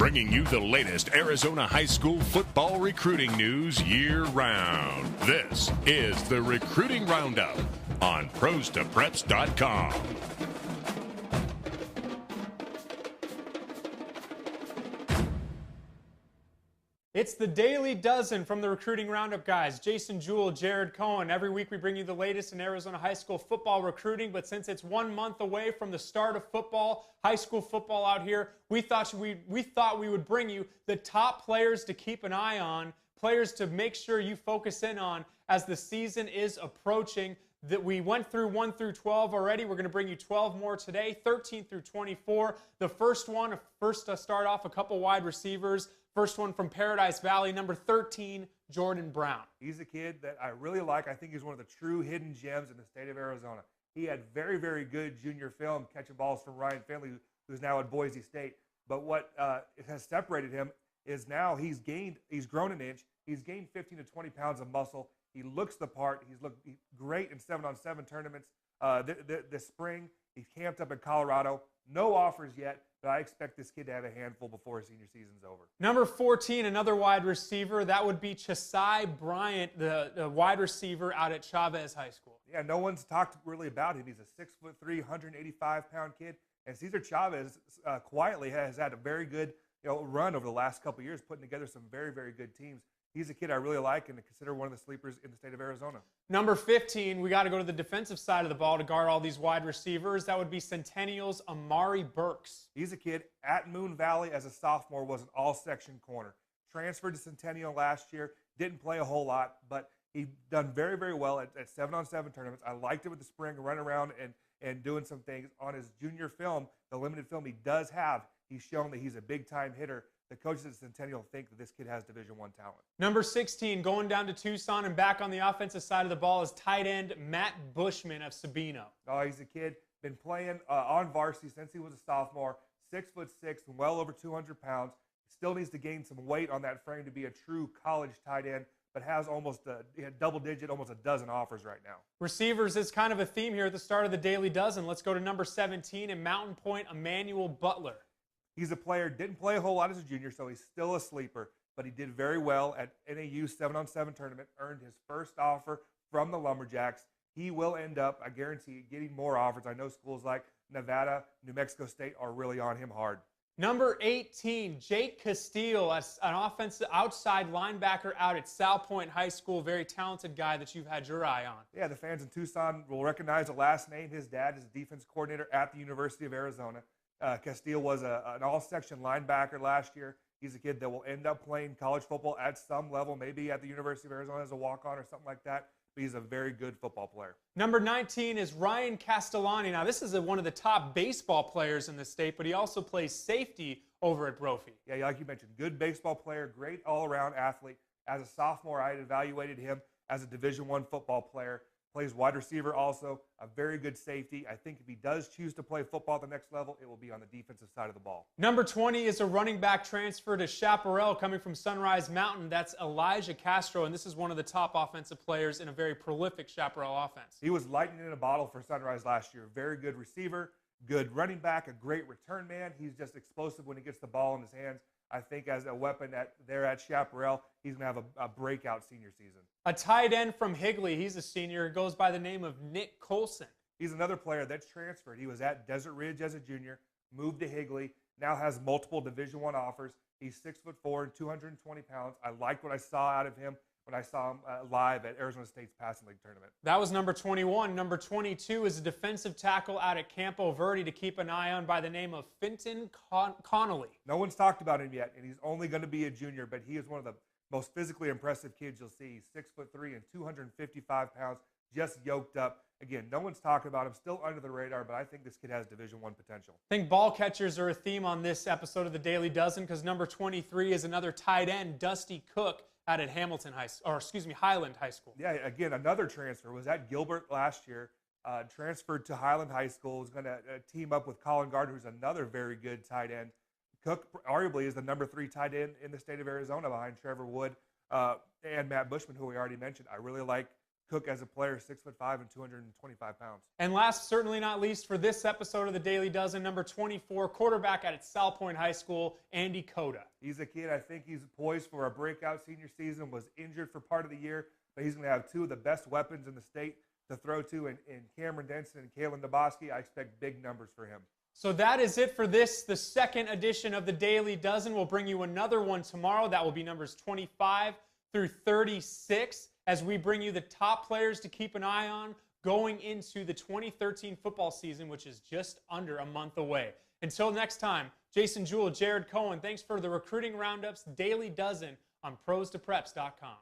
bringing you the latest Arizona high school football recruiting news year-round. This is the Recruiting Roundup on ProsToPreps.com. It's the Daily Dozen from the Recruiting Roundup guys. Jason Jewell, Jared Cohen. Every week we bring you the latest in Arizona high school football recruiting, but since it's 1 month away from the start of football, high school football out here, we thought we would bring you the top players to keep an eye on, players to make sure you focus in on as the season is approaching. That we went through 1 through 12 already. We're going to bring you 12 more today, 13 through 24. The first to start off, a couple wide receivers. First one from Paradise Valley, number 13, Jordan Brown. He's a kid that I really like. I think he's one of the true hidden gems in the state of Arizona. He had very, very good junior film catching balls from Ryan Finley, who's now at Boise State. But what has separated him is now he's grown an inch. He's gained 15 to 20 pounds of muscle. He looks the part. He's looked great in 7-on-7 tournaments. This spring, he camped up in Colorado. No offers yet, but I expect this kid to have a handful before his senior season's over. Number 14, another wide receiver. That would be Chesai Bryant, the wide receiver out at Chavez High School. Yeah, no one's talked really about him. He's a 6'3", 185-pound kid. And Cesar Chavez quietly has had a very good run over the last couple of years, putting together some very, very good teams. He's a kid I really like and to consider one of the sleepers in the state of Arizona. Number 15, we got to go to the defensive side of the ball to guard all these wide receivers. That would be Centennial's Amari Burks. He's a kid at Moon Valley as a sophomore, was an all-section corner. Transferred to Centennial last year, didn't play a whole lot, but he done very, very well at 7-on-7 tournaments. I liked it with the spring, running around and doing some things. On his junior film, the limited film he does have, he's shown that he's a big-time hitter. The coaches at Centennial think that this kid has Division I talent. Number 16, going down to Tucson and back on the offensive side of the ball is tight end Matt Bushman of Sabino. Oh, he's a kid, been playing on varsity since he was a sophomore, 6'6", and well over 200 pounds. Still needs to gain some weight on that frame to be a true college tight end, but has almost double-digit, almost a dozen offers right now. Receivers is kind of a theme here at the start of the Daily Dozen. Let's go to number 17 in Mountain Point, Emmanuel Butler. He's a player, didn't play a whole lot as a junior, so he's still a sleeper, but he did very well at NAU 7-on-7 tournament, earned his first offer from the Lumberjacks. He will end up, I guarantee, getting more offers. I know schools like Nevada, New Mexico State are really on him hard. Number 18, Jake Castile, an offensive outside linebacker out at South Point High School. Very talented guy that you've had your eye on. Yeah, the fans in Tucson will recognize the last name. His dad is a defense coordinator at the University of Arizona. Castile was an all-section linebacker last year. He's a kid that will end up playing college football at some level, maybe at the University of Arizona as a walk-on or something like that, but he's a very good football player. Number 19 is Ryan Castellani. Now, this is one of the top baseball players in the state, but he also plays safety over at Brophy. Yeah, like you mentioned, good baseball player, great all-around athlete. As a sophomore, I had evaluated him as a Division I football player. Plays wide receiver also, a very good safety. I think if he does choose to play football at the next level, it will be on the defensive side of the ball. Number 20 is a running back transfer to Chaparral coming from Sunrise Mountain. That's Elijah Castro, and this is one of the top offensive players in a very prolific Chaparral offense. He was lightning in a bottle for Sunrise last year. Very good receiver, good running back, a great return man. He's just explosive when he gets the ball in his hands. I think as a weapon there at Chaparral, he's going to have a breakout senior season. A tight end from Higley, he's a senior, goes by the name of Nick Coulson. He's another player that's transferred. He was at Desert Ridge as a junior, moved to Higley, now has multiple Division I offers. He's 6'4" and 220 pounds. I liked what I saw out of him when I saw him live at Arizona State's Passing League tournament. That was number 21. Number 22 is a defensive tackle out at Campo Verde to keep an eye on by the name of Fintan Connelly. No one's talked about him yet, and he's only going to be a junior, but he is one of the most physically impressive kids you'll see. He's 6'3" and 255 pounds, just yoked up. Again, no one's talking about him, still under the radar, but I think this kid has Division I potential. I think ball catchers are a theme on this episode of the Daily Dozen because number 23 is another tight end, Dusty Cook, out at Highland High School. Yeah, again, another transfer. Was at Gilbert last year, transferred to Highland High School, is going to team up with Colin Gardner, who's another very good tight end. Cook arguably is the number 3 tight end in the state of Arizona behind Trevor Wood and Matt Bushman, who we already mentioned. I really like Cook as a player, 6'5" and 225 pounds. And last, certainly not least, for this episode of the Daily Dozen, number 24, quarterback at Sal Point High School, Andy Cota. He's a kid, I think he's poised for a breakout senior season, was injured for part of the year, but he's going to have two of the best weapons in the state to throw to in Cameron Denson and Fintan Bosque. I expect big numbers for him. So that is it for this, the second edition of the Daily Dozen. We'll bring you another one tomorrow. That will be numbers 25 through 36 as we bring you the top players to keep an eye on going into the 2013 football season, which is just under a month away. Until next time, Jason Jewell, Jared Cohen, thanks for the Recruiting Roundups Daily Dozen on ProsToPreps.com.